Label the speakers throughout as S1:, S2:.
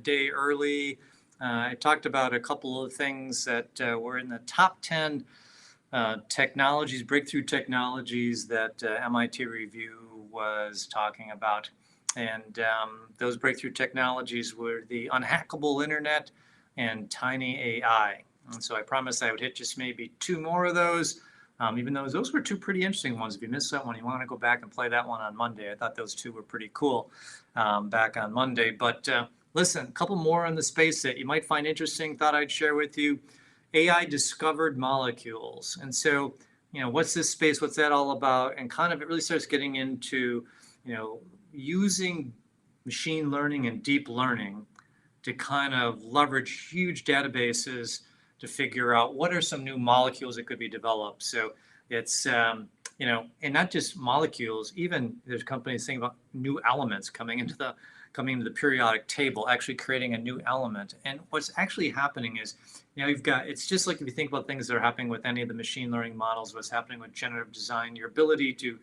S1: day early. I talked about a couple of things that were in the top 10 technologies, breakthrough technologies that MIT Review was talking about. And those breakthrough technologies were the unhackable internet and tiny AI. And so I promised I would hit just maybe two more of those, even though those were two pretty interesting ones. If you missed that one, you want to go back and play that one on Monday. I thought those two were pretty cool back on Monday. But listen, a couple more in the space that you might find interesting, thought I'd share with you. AI discovered molecules. And so, what's this space? What's that all about? And kind of it really starts getting into, using machine learning and deep learning to kind of leverage huge databases to figure out what are some new molecules that could be developed. So it's, and not just molecules, even there's companies thinking about new elements coming into the periodic table, actually creating a new element. And what's actually happening is, it's just like if you think about things that are happening with any of the machine learning models, what's happening with generative design, your ability to,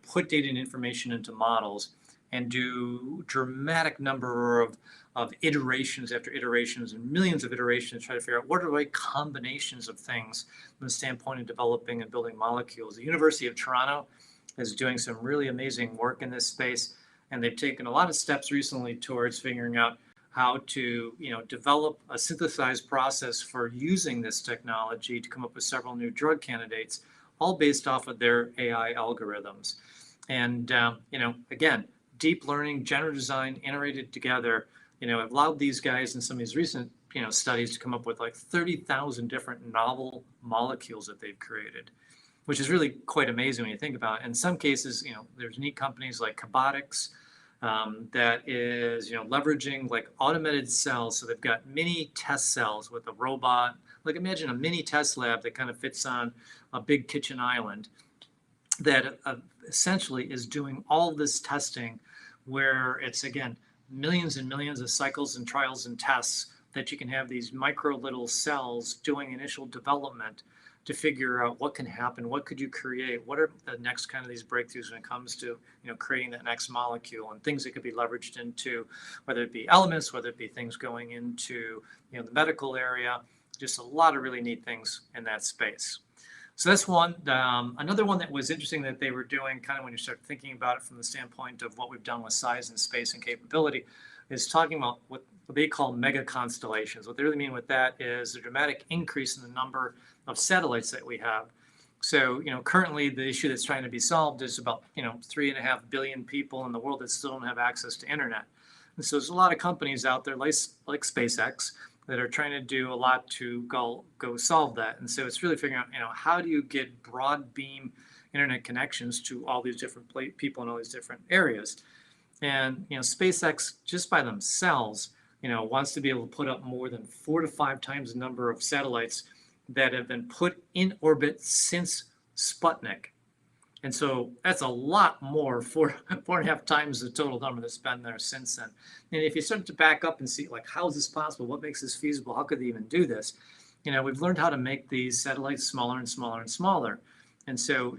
S1: put data and information into models and do dramatic number of iterations after iterations and millions of iterations to try to figure out what are the right combinations of things from the standpoint of developing and building molecules. The University of Toronto is doing some really amazing work in this space, and they've taken a lot of steps recently towards figuring out how to, develop a synthesized process for using this technology to come up with several new drug candidates, all based off of their AI algorithms. And, again, deep learning, generative design, integrated together, have allowed these guys in some of these recent, studies to come up with like 30,000 different novel molecules that they've created, which is really quite amazing when you think about it. In some cases, there's neat companies like Cabotics that is, leveraging like automated cells. So they've got mini test cells with a robot. Like imagine a mini test lab that kind of fits on a big kitchen island that essentially is doing all this testing where it's, again, millions and millions of cycles and trials and tests that you can have these micro little cells doing initial development to figure out what can happen, what could you create, what are the next kind of these breakthroughs when it comes to creating that next molecule, and things that could be leveraged into, whether it be elements, whether it be things going into the medical area, just a lot of really neat things in that space. So that's one. Another one that was interesting that they were doing, kind of when you start thinking about it from the standpoint of what we've done with size and space and capability, is talking about what they call mega constellations. What they really mean with that is a dramatic increase in the number of satellites that we have. So, currently the issue that's trying to be solved is about, 3.5 billion people in the world that still don't have access to internet. And so there's a lot of companies out there like SpaceX that are trying to do a lot to go solve that. And so it's really figuring out, how do you get broad beam internet connections to all these different people in all these different areas. And, SpaceX just by themselves, wants to be able to put up more than 4 to 5 times the number of satellites that have been put in orbit since Sputnik. And so that's a lot more, 4.5 times the total number that's been there since then. And if you start to back up and see, like, how is this possible? What makes this feasible? How could they even do this? We've learned how to make these satellites smaller and smaller and smaller. And so,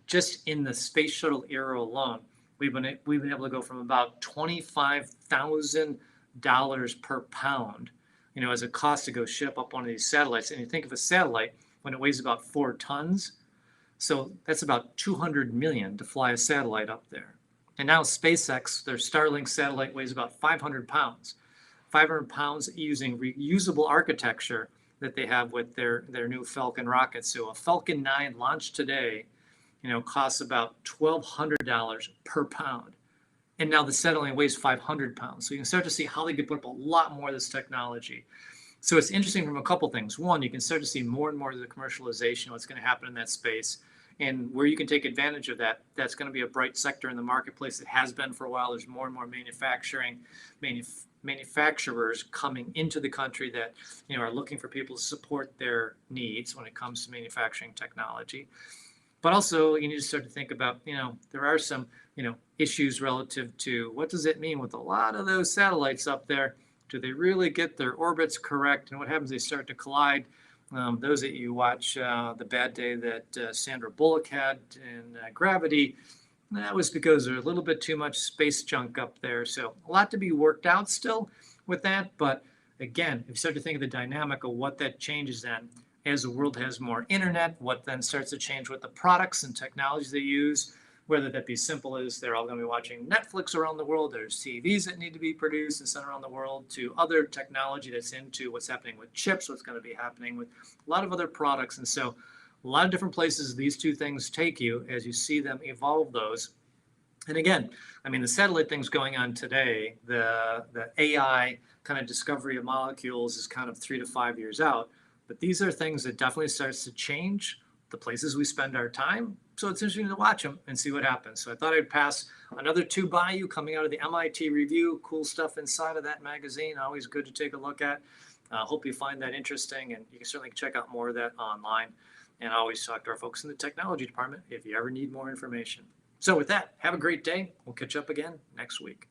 S1: just in the space shuttle era alone, we've been able to go from about $25,000 per pound, as a cost to go ship up one of these satellites. And you think of a satellite when it weighs about 4 tons. So that's about 200 million to fly a satellite up there. And now SpaceX, their Starlink satellite weighs about 500 pounds. 500 pounds using reusable architecture that they have with their new Falcon rocket. So a Falcon 9 launched today, costs about $1,200 per pound. And now the satellite weighs 500 pounds. So you can start to see how they could put up a lot more of this technology. So it's interesting from a couple things. One, you can start to see more and more of the commercialization, what's going to happen in that space, and where you can take advantage of that. That's going to be a bright sector in the marketplace. It has been for a while. There's more and more manufacturers coming into the country that are looking for people to support their needs when it comes to manufacturing technology. But also, you need to start to think about, there are some, issues relative to what does it mean with a lot of those satellites up there? Do they really get their orbits correct? And what happens? They start to collide. Those that you watch the bad day that Sandra Bullock had in Gravity, that was because there's a little bit too much space junk up there. So a lot to be worked out still. with that. But again, if you start to think of the dynamic of what that changes then as the world has more internet, what then starts to change with the products and technologies they use, whether that be simple as they're all going to be watching Netflix around the world, there's TVs that need to be produced and sent around the world, to other technology that's into what's happening with chips, what's going to be happening with a lot of other products. And so a lot of different places these two things take you as you see them evolve those. And again, I mean, the satellite things going on today, the AI kind of discovery of molecules is kind of 3 to 5 years out. But these are things that definitely starts to change the places we spend our time. So it's interesting to watch them and see what happens. So I thought I'd pass another two by you coming out of the MIT review. Cool stuff inside of that magazine. Always good to take a look at. Hope you find that interesting, and you can certainly check out more of that online. And I always talk to our folks in the technology department if you ever need more information. So with that, have a great day. We'll catch up again next week.